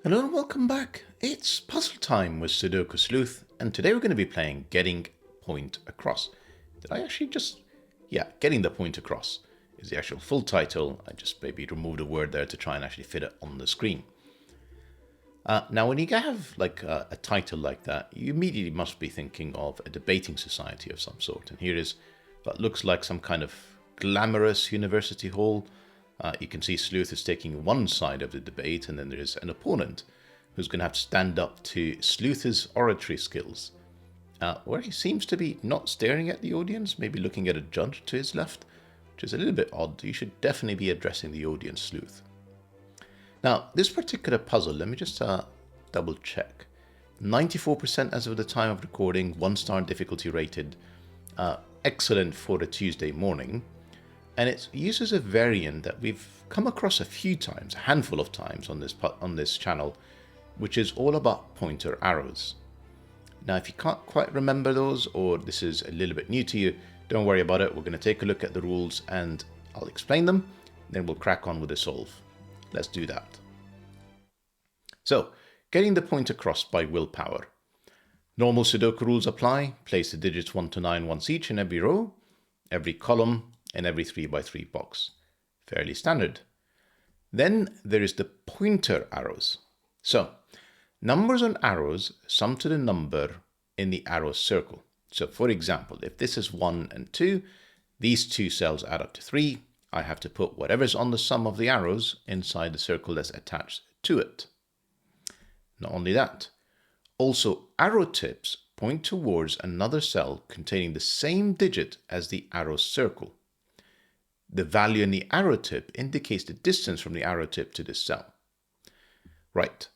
Hello and welcome back. It's puzzle time with Sudoku Sleuth, and today we're going to be playing Getting Point Across. Did I actually just... Yeah, Getting the Point Across is the actual full title. I just maybe removed a word there to try and actually fit it on the screen. Now, when you have like a title like that, you immediately must be thinking of a debating society of some sort. And here is what looks like some kind of glamorous university hall. You can see Sleuth is taking one side of the debate, and then there is an opponent who's going to have to stand up to Sleuth's oratory skills, where he seems to be not staring at the audience, maybe looking at a judge to his left, which is a little bit odd. You should definitely be addressing the audience, Sleuth. Now, this particular puzzle, let me just double check. 94% as of the time of recording, 1-star difficulty rated, excellent for a Tuesday morning. And it uses a variant that we've come across a few times, a handful of times on this channel, which is all about pointer arrows. Now, if you can't quite remember those, or this is a little bit new to you, don't worry about it. We're going to take a look at the rules and I'll explain them, then we'll crack on with the solve. Let's do that. So, getting the point across by willpower. Normal Sudoku rules apply. Place the digits 1 to 9 once each in every row, every column, and every 3x3 box. Fairly standard. Then there is the pointer arrows. So, numbers on arrows sum to the number in the arrow circle. So, for example, if this is 1 and 2, these two cells add up to 3. I have to put whatever's on the sum of the arrows inside the circle that's attached to it. Not only that, also arrow tips point towards another cell containing the same digit as the arrow circle. The value in the arrow tip indicates the distance from the arrow tip to this cell. Right,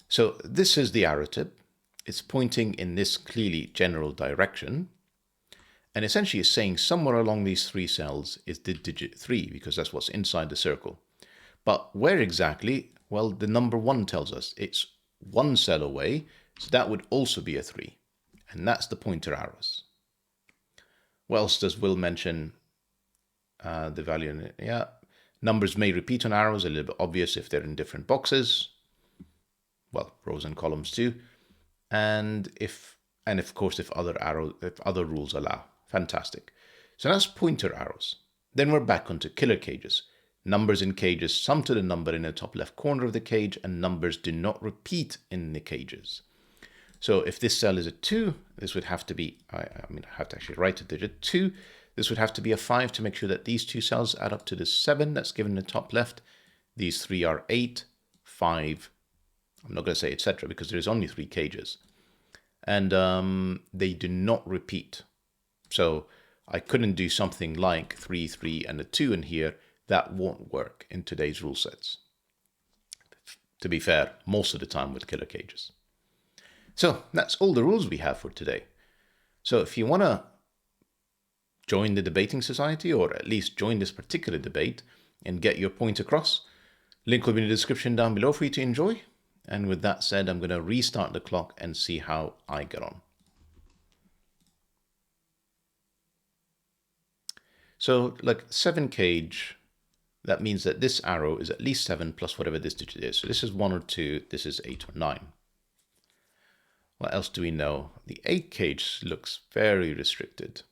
so this is the arrow tip. It's pointing in this clearly general direction. And essentially is saying somewhere along these three cells is the digit 3, because that's what's inside the circle. But where exactly? Well, the number 1 tells us it's one cell away, so that would also be a 3. And that's the pointer arrows. What else does Will mention? The value in it. Yeah, numbers may repeat on arrows, a little bit obvious if they're in different boxes. Well, rows and columns too. And of course, if other rules allow. Fantastic. So that's pointer arrows. Then we're back onto killer cages. Numbers in cages sum to the number in the top left corner of the cage, and numbers do not repeat in the cages. So if this cell is a 2, this would have to be, I have to actually write a digit, 2. This would have to be a 5 to make sure that these two cells add up to the 7 that's given in the top left. These 3 are 8, 5, I'm not going to say etc. because there's only 3 cages. And they do not repeat. So I couldn't do something like 3, 3, and a 2 in here. That won't work in today's rule sets. To be fair, most of the time with killer cages. So that's all the rules we have for today. So if you want to join the debating society, or at least join this particular debate and get your point across, link will be in the description down below for you to enjoy. And with that said, I'm going to restart the clock and see how I get on. So like 7 cage, that means that this arrow is at least 7 plus whatever this digit is. So this is 1 or 2, this is 8 or 9. What else do we know? The 8 cage looks very restricted.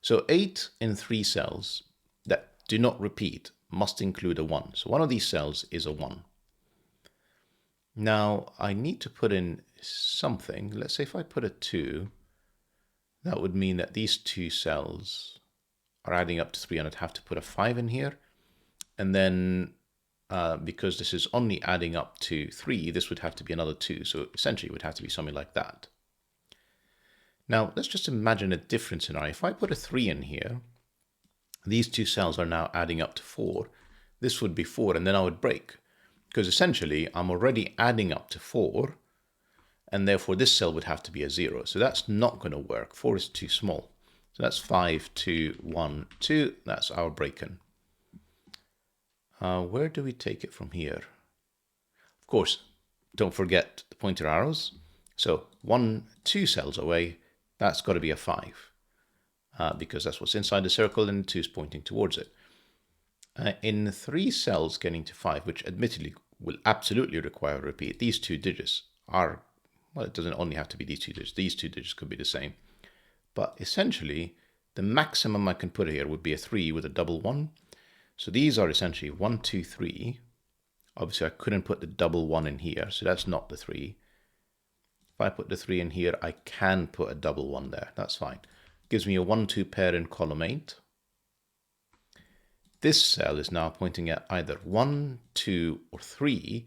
So 8 in 3 cells that do not repeat must include a 1. So one of these cells is a 1. Now I need to put in something. Let's say if I put a 2, that would mean that these 2 cells are adding up to 3, and I'd have to put a 5 in here. And then because this is only adding up to 3, this would have to be another 2. So essentially it would have to be something like that. Now let's just imagine a different scenario. If I put a 3 in here, these 2 cells are now adding up to 4. This would be 4, and then I would break. Because essentially I'm already adding up to 4, and therefore this cell would have to be a 0. So that's not going to work. 4 is too small. So that's 5, 2, 1, 2. That's our break-in. Where do we take it from here? Of course, don't forget the pointer arrows. So 1, 2 cells away, that's got to be a 5. Because that's what's inside the circle and 2 is pointing towards it. In 3 cells getting to 5, which admittedly will absolutely require a repeat. These two digits are, well, it doesn't only have to be these two digits. These two digits could be the same. But essentially, the maximum I can put here would be a 3 with a double 1. So these are essentially 1, 2, 3. Obviously, I couldn't put the double 1 in here, so that's not the 3. If I put the 3 in here, I can put a double 1 there. That's fine. Gives me a 1, 2 pair in column 8. This cell is now pointing at either 1, 2, or 3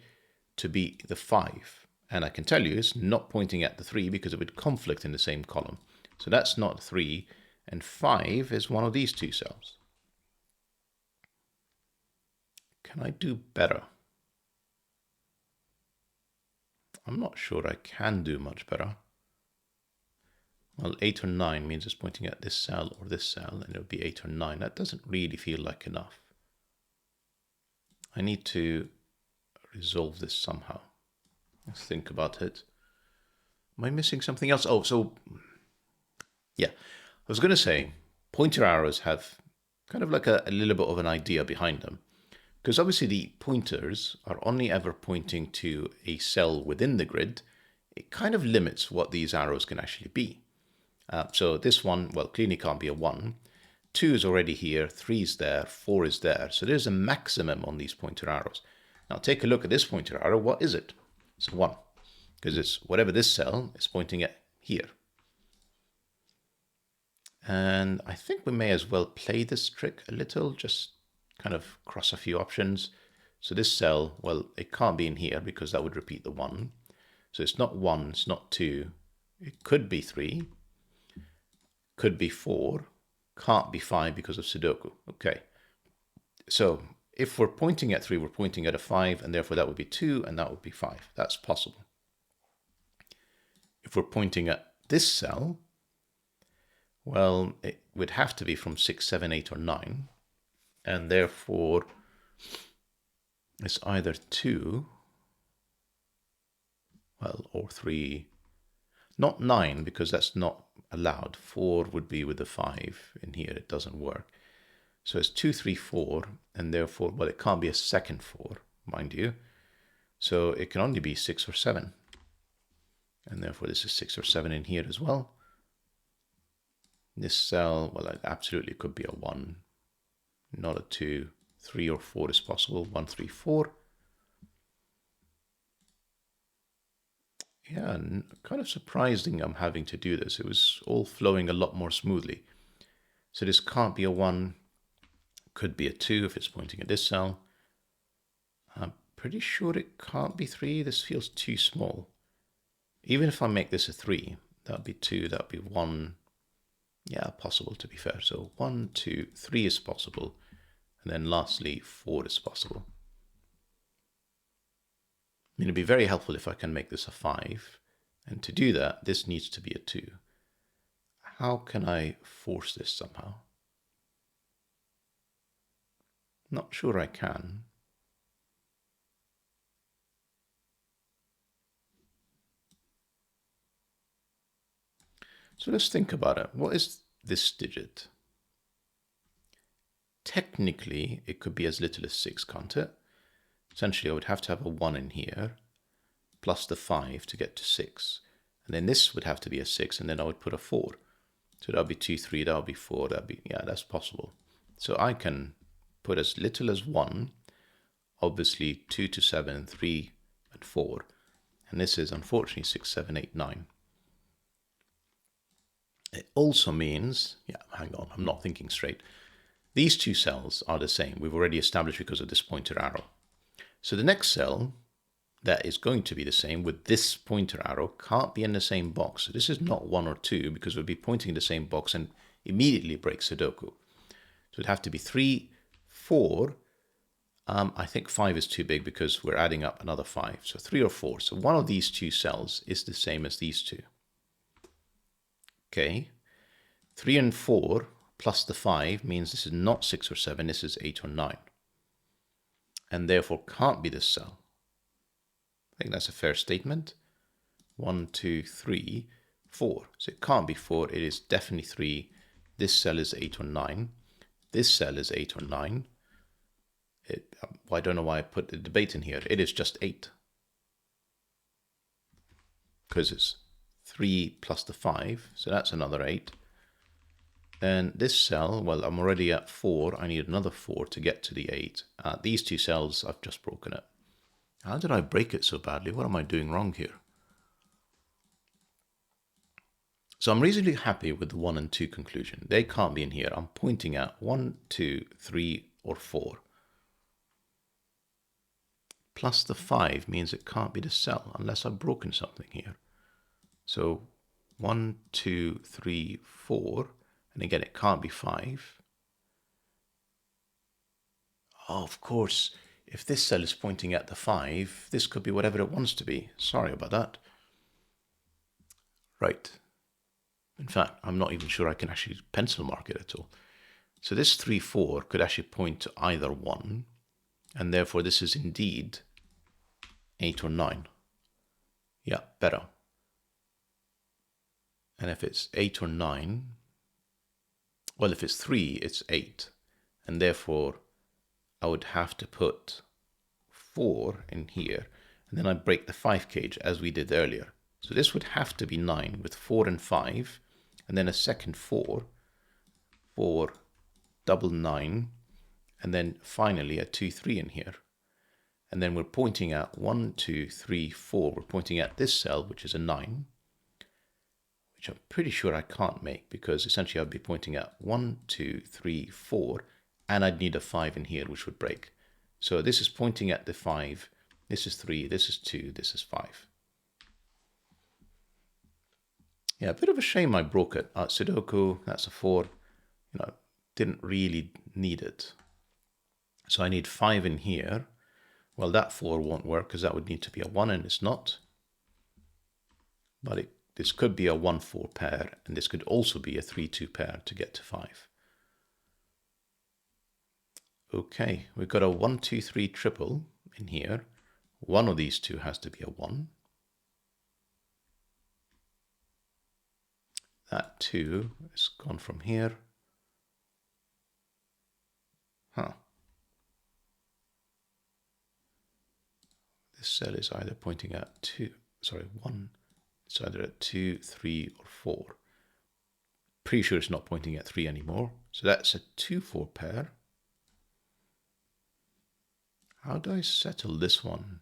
to be the 5. And I can tell you it's not pointing at the 3 because it would conflict in the same column. So that's not 3. And 5 is one of these two cells. Can I do better? I'm not sure I can do much better. Well, 8 or 9 means it's pointing at this cell or this cell, and it would be 8 or 9. That doesn't really feel like enough. I need to resolve this somehow. Let's think about it. Am I missing something else? Oh, so, yeah. I was going to say, pointer arrows have kind of like a little bit of an idea behind them. Because obviously the pointers are only ever pointing to a cell within the grid. It kind of limits what these arrows can actually be. So this one, well, clearly can't be a 1. 2 is already here, 3 is there, 4 is there. So there's a maximum on these pointer arrows. Now take a look at this pointer arrow. What is it? It's 1. Because it's whatever this cell is pointing at here. And I think we may as well play this trick a little, just kind of cross a few options. So this cell, well, it can't be in here because that would repeat the 1. So it's not 1, it's not 2. It could be 3, could be 4, can't be 5 because of Sudoku. Okay. So if we're pointing at 3, we're pointing at a 5, and therefore that would be 2, and that would be 5. That's possible. If we're pointing at this cell, well, it would have to be from 6, 7, 8, or 9. And therefore, it's either 2, well, or 3. Not 9, because that's not allowed. 4 would be with the 5. In here, it doesn't work. So it's 2, 3, 4, and therefore, well, it can't be a second 4, mind you. So it can only be 6 or 7. And therefore, this is 6 or 7 in here as well. This cell, well, it absolutely could be a 1. Not a 2. 3 or 4 is possible. 1, 3, 4. Yeah, and kind of surprising I'm having to do this. It was all flowing a lot more smoothly. So this can't be a 1. Could be a 2 if it's pointing at this cell. I'm pretty sure it can't be 3. This feels too small. Even if I make this a 3, that would be 2, that would be 1. Yeah, possible to be fair. So 1, 2, 3 is possible. And then lastly, 4 is possible. I mean, it'd be very helpful if I can make this a 5. And to do that, this needs to be a 2. How can I force this somehow? Not sure I can. So let's think about it. What is this digit? Technically, it could be as little as 6, can't it? Essentially, I would have to have a 1 in here, plus the 5 to get to 6. And then this would have to be a 6, and then I would put a 4. So that would be 2, 3, that would be 4, that would be, yeah, that's possible. So I can put as little as 1, obviously 2 to 7, 3, and 4. And this is unfortunately 6, 7, 8, 9. It also means, yeah, hang on, I'm not thinking straight. These two cells are the same. We've already established because of this pointer arrow. So the next cell that is going to be the same with this pointer arrow can't be in the same box. So this is not 1 or 2 because we'll be pointing in the same box and immediately break Sudoku. So it'd have to be 3, 4. I think 5 is too big because we're adding up another 5. So 3 or 4. So one of these two cells is the same as these two. Okay. 3 and 4 plus the 5 means this is not 6 or 7. This is 8 or 9. And therefore can't be this cell. I think that's a fair statement. 1, 2, 3, 4. So it can't be 4. It is definitely 3. This cell is 8 or 9. This cell is 8 or 9. I don't know why I put the debate in here. It is just 8. Because it's 3 plus the 5, so that's another 8. Then this cell, well, I'm already at 4. I need another 4 to get to the 8. These two cells, I've just broken it. How did I break it so badly? What am I doing wrong here? So I'm reasonably happy with the 1 and 2 conclusion. They can't be in here. I'm pointing at 1, 2, 3, or 4. Plus the 5 means it can't be the cell unless I've broken something here. So 1, 2, 3, 4. And again, it can't be 5. Oh, of course, if this cell is pointing at the 5, this could be whatever it wants to be. Sorry about that. Right. In fact, I'm not even sure I can actually pencil mark it at all. So this 3, 4 could actually point to either 1, and therefore this is indeed 8 or 9. Yeah, better. And if it's 8 or 9, well, if it's 3, it's 8. And therefore, I would have to put 4 in here, and then I break the 5 cage as we did earlier. So this would have to be 9 with 4 and 5, and then a second 4, 4, double 9, and then finally a 2, 3 in here. And then we're pointing at 1, 2, 3, 4. We're pointing at this cell, which is a 9, which I'm pretty sure I can't make because essentially I'd be pointing at 1, 2, 3, 4, and I'd need a 5 in here, which would break. So this is pointing at the 5, this is 3, this is 2, this is 5. Yeah, a bit of a shame I broke it. Sudoku, that's a 4. Didn't really need it. So I need 5 in here. Well, that 4 won't work because that would need to be a 1 and it's not. But this could be a 1-4 pair, and this could also be a 3-2 pair to get to 5. Okay, we've got a 1, 2, 3 triple in here. One of these two has to be a 1. That 2 is gone from here. Huh. This cell is either pointing at 1. It's either at 2, 3, or 4. Pretty sure it's not pointing at 3 anymore. So that's a 2-4 pair. How do I settle this one?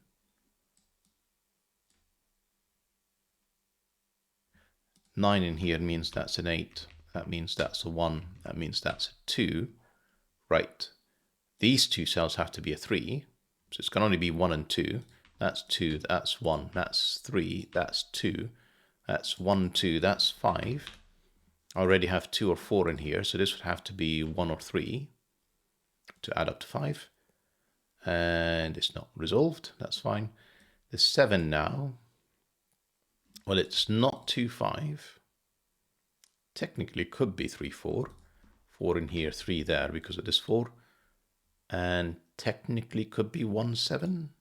Nine in here means that's an 8. That means that's a 1. That means that's a 2. Right. These two cells have to be a 3. So it's can only be 1 and 2. That's 2. That's 1. That's 3. That's 2. That's 1, 2. That's 5. I already have 2 or 4 in here. So this would have to be 1 or 3 to add up to 5. And it's not resolved. That's fine. The 7 now. Well, it's not 2, 5. Technically could be 3, 4. 4 in here, 3 there because of this 4. And technically could be 1, 7.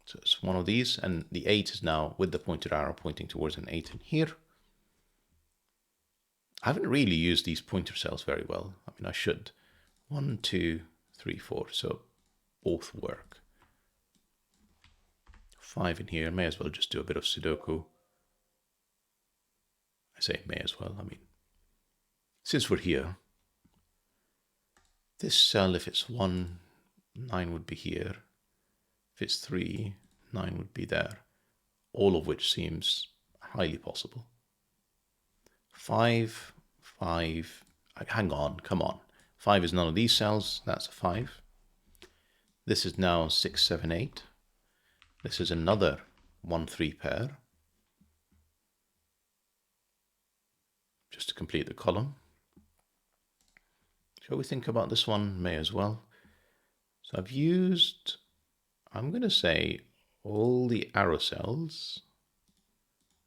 So it's one of these. And the 8 is now with the pointed arrow pointing towards an 8 in here. I haven't really used these pointer cells very well. I mean, I should. 1, 2, 3, 4. So both work. 5 in here. May as well just do a bit of Sudoku. I say may as well. I mean, since we're here, this cell, if it's 1, 9 would be here. If it's 3, 9 would be there. All of which seems highly possible. 5, 5. Hang on, come on. 5 is none of these cells. That's a 5. This is now 6, 7, 8. This is another 1, 3 pair. Just to complete the column. Shall we think about this one? May as well. So I've used, I'm going to say, all the arrow cells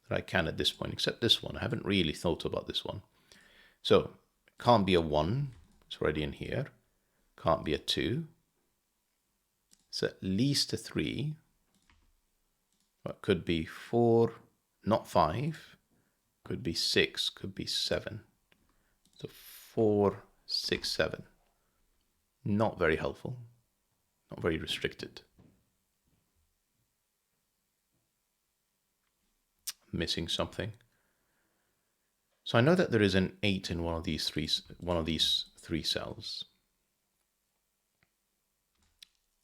that I can at this point, except this one. I haven't really thought about this one. So it can't be a 1. It's already in here. Can't be a 2. It's at least a 3. It could be 4, not 5. Could be 6, could be 7. So 4, 6, 7. Not very helpful. Not very restricted. Missing something. So I know that there is an 8 in one of these three cells.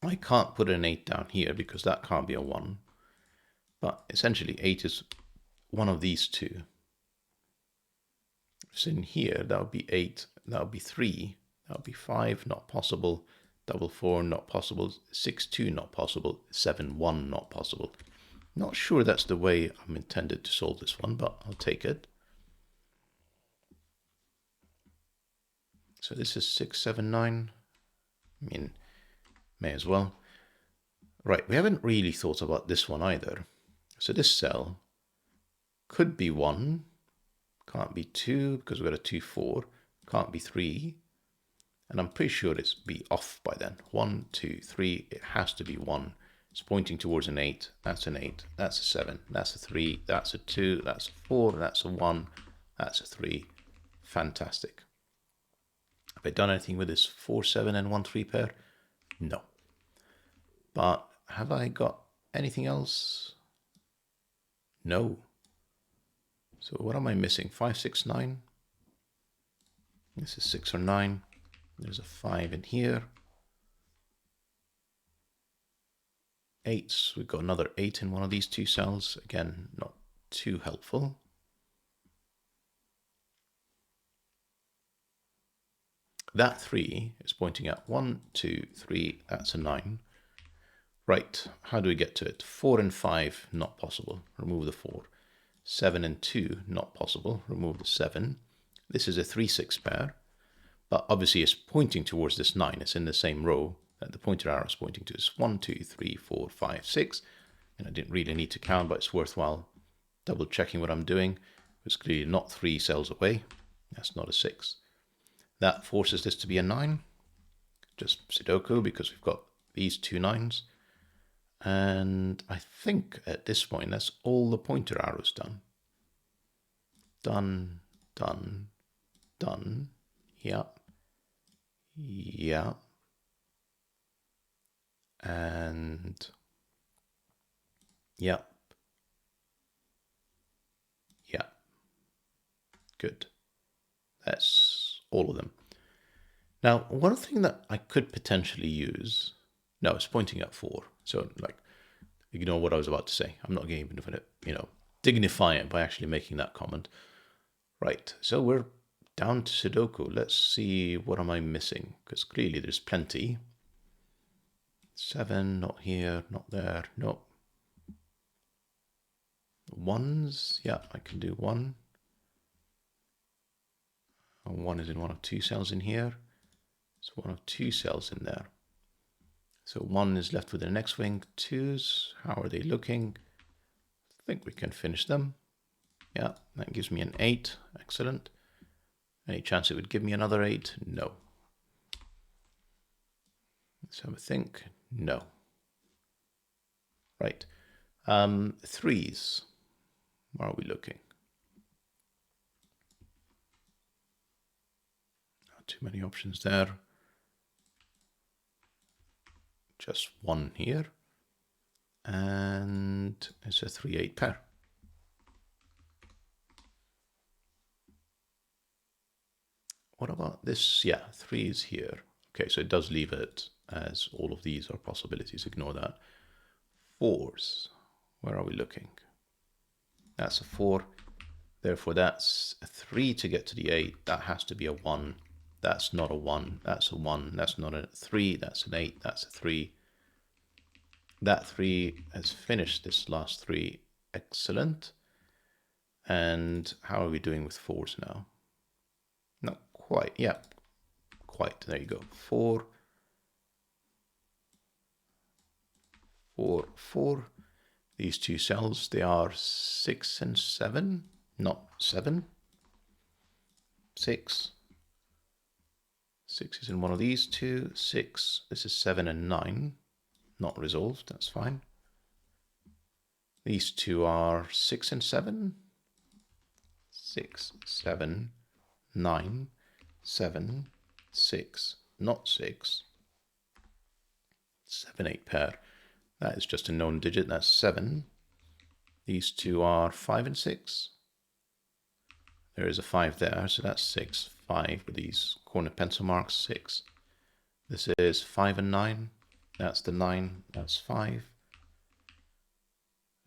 I can't put an 8 down here because that can't be a 1. But essentially 8 is one of these two. So in here, that would be 8, that would be 3, that would be 5, not possible, double 4, not possible, 6, 2, not possible, 7, 1, not possible. Not sure that's the way I'm intended to solve this one, but I'll take it. So this is 6, 7, 9. I mean, may as well. Right, we haven't really thought about this one either. So this cell could be 1, can't be 2 because we've got a 2, 4, can't be 3. And I'm pretty sure it's be off by then. 1, 2, 3, it has to be 1. It's pointing towards an 8, that's an 8, that's a 7, that's a 3, that's a 2, that's a 4, that's a 1, that's a 3. Fantastic. Have I done anything with this 4, 7 and 1, 3 pair? No. But have I got anything else? No. So what am I missing? 5, 6, 9. This is 6 or 9. There's a 5 in here. 8s. We've got another 8 in one of these two cells. Again, not too helpful. That 3 is pointing at 1, 2, 3. That's a 9. Right, how do we get to it? 4 and 5, not possible. Remove the 4. 7 and 2, not possible. Remove the 7. This is a 3, 6 pair. But obviously it's pointing towards this 9. It's in the same row that the pointer arrow is pointing to. It's 1, 2, 3, 4, 5, 6. And I didn't really need to count, but it's worthwhile double checking what I'm doing. It's clearly not 3 cells away. That's not a 6. That forces this to be a 9. Just Sudoku because we've got these two 9s. And I think at this point, that's all the pointer arrows done. Done, done, done. Yeah. Yeah. And yeah. Yeah. Good. That's all of them. Now, one thing that I could potentially use, no, it's pointing at 4. So, like, ignore what I was about to say. I'm not going to, dignify it by actually making that comment. Right, so we're down to Sudoku. Let's see, what am I missing? Because clearly there's plenty. 7, not here, not there, no. 1s, yeah, I can do 1. And 1 is in one of 2 cells in here. So one of 2 cells in there. So 1 is left with the next wing. 2s, how are they looking? I think we can finish them. Yeah, that gives me an 8. Excellent. Any chance it would give me another 8? No. Let's have a think. No. Right. 3s. Where are we looking? Not too many options there. Just 1 here. And it's a 3-8 pair. What about this? Yeah, 3 is here. Okay, so it does leave it as all of these are possibilities. Ignore that. 4s. Where are we looking? That's a 4. Therefore, that's a 3 to get to the 8. That has to be a 1. That's not a 1. That's a 1. That's not a 3. That's an 8. That's a 3. That 3 has finished this last 3. Excellent. And how are we doing with 4s now? Not quite. Yeah, quite. There you go. 4, 4, 4. These 2 cells, they are 6 and 7. Not 7. 6. 6 is in one of these 2. 6. This is 7 and 9. Not resolved. That's fine. These 2 are 6 and 7. 6, 7, 9, 7, 6. Not 6. 7, 8 pair. That is just a known digit. That's 7. These two are 5 and 6. There is a 5 there, so that's 6. 5 with these corner pencil marks, 6. This is 5 and 9. That's the 9. That's 5.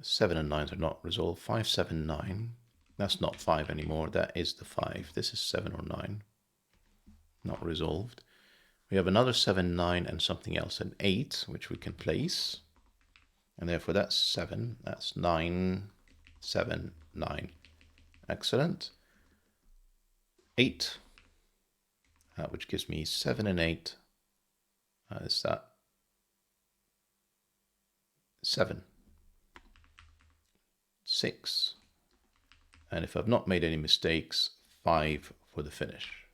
7 and 9s are not resolved. 5, 7, 9. That's not 5 anymore. That is the 5. This is 7 or 9. Not resolved. We have another 7, 9, and something else, an 8, which we can place. And therefore that's 7. That's 9, 7, 9. Excellent. 8, which gives me 7 and 8. Is that 7, 6, and if I've not made any mistakes, 5 for the finish.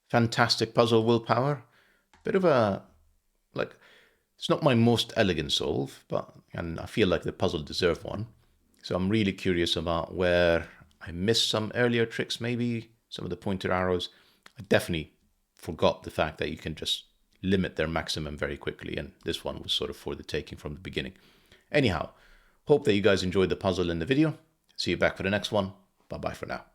Fantastic puzzle, Willpower. Bit of a, like, it's not my most elegant solve, and I feel like the puzzle deserved one. So I'm really curious about where I missed some earlier tricks, maybe some of the pointer arrows. I definitely forgot the fact that you can just limit their maximum very quickly, and this one was sort of for the taking from the beginning. Anyhow, hope that you guys enjoyed the puzzle in the video. See you back for the next one. Bye bye for now.